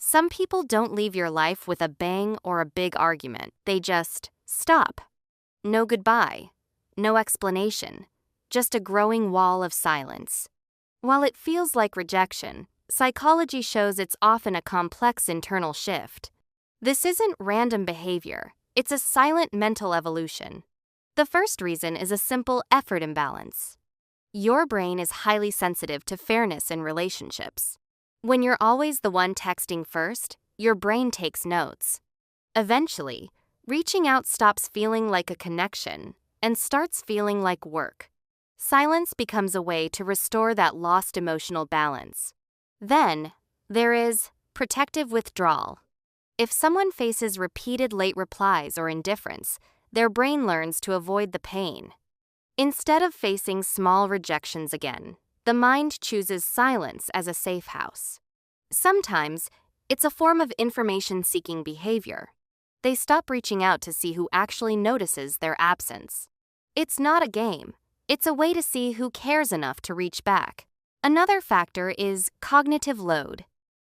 Some people don't leave your life with a bang or a big argument. They just stop. No goodbye. No explanation. Just a growing wall of silence. While it feels like rejection, psychology shows it's often a complex internal shift. This isn't random behavior. It's a silent mental evolution. The first reason is a simple effort imbalance. Your brain is highly sensitive to fairness in relationships. When you're always the one texting first, your brain takes notes. Eventually, reaching out stops feeling like a connection and starts feeling like work. Silence becomes a way to restore that lost emotional balance. Then, there is protective withdrawal. If someone faces repeated late replies or indifference, their brain learns to avoid the pain. Instead of facing small rejections again, the mind chooses silence as a safe house. Sometimes, it's a form of information-seeking behavior. They stop reaching out to see who actually notices their absence. It's not a game. It's a way to see who cares enough to reach back. Another factor is cognitive load.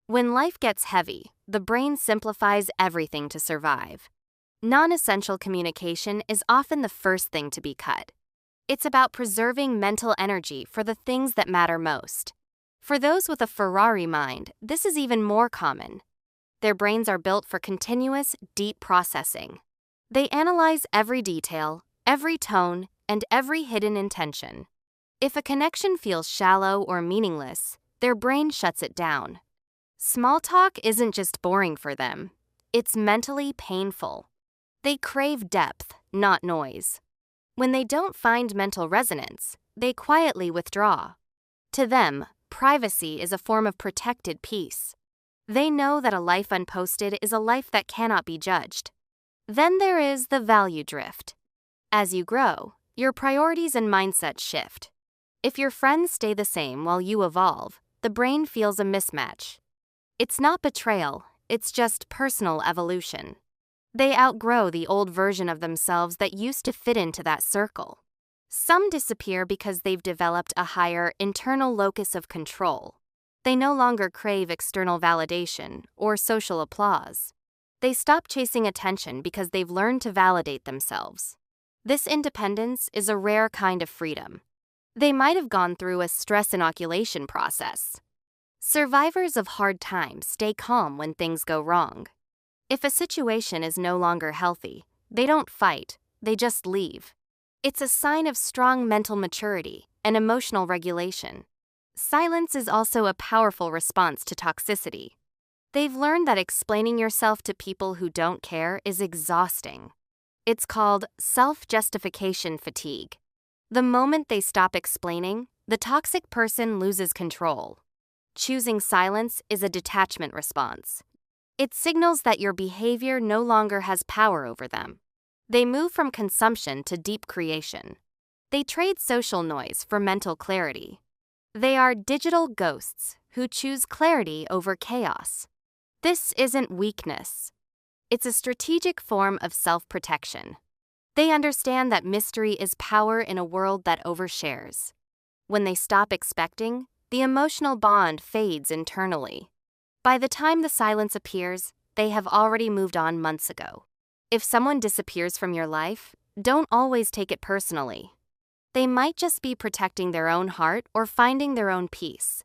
When life gets heavy, the brain simplifies everything to survive. Non-essential communication is often the first thing to be cut. It's about preserving mental energy for the things that matter most. For those with a Ferrari mind, this is even more common. Their brains are built for continuous, deep processing. They analyze every detail, every tone, and every hidden intention. If a connection feels shallow or meaningless, their brain shuts it down. Small talk isn't just boring for them. It's mentally painful. They crave depth, not noise. When they don't find mental resonance, they quietly withdraw. To them, privacy is a form of protected peace. They know that a life unposted is a life that cannot be judged. Then there is the value drift. As you grow, your priorities and mindset shift. If your friends stay the same while you evolve, the brain feels a mismatch. It's not betrayal, it's just personal evolution. They outgrow the old version of themselves that used to fit into that circle. Some disappear because they've developed a higher internal locus of control. They no longer crave external validation or social applause. They stop chasing attention because they've learned to validate themselves. This independence is a rare kind of freedom. They might have gone through a stress inoculation process. Survivors of hard times stay calm when things go wrong. If a situation is no longer healthy, they don't fight, they just leave. It's a sign of strong mental maturity and emotional regulation. Silence is also a powerful response to toxicity. They've learned that explaining yourself to people who don't care is exhausting. It's called self-justification fatigue. The moment they stop explaining, the toxic person loses control. Choosing silence is a detachment response. It signals that your behavior no longer has power over them. They move from consumption to deep creation. They trade social noise for mental clarity. They are digital ghosts who choose clarity over chaos. This isn't weakness. It's a strategic form of self-protection. They understand that mystery is power in a world that overshares. When they stop expecting, the emotional bond fades internally. By the time the silence appears, they have already moved on months ago. If someone disappears from your life, don't always take it personally. They might just be protecting their own heart or finding their own peace.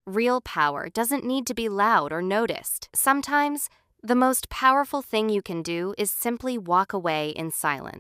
Real power doesn't need to be loud or noticed. Sometimes, the most powerful thing you can do is simply walk away in silence.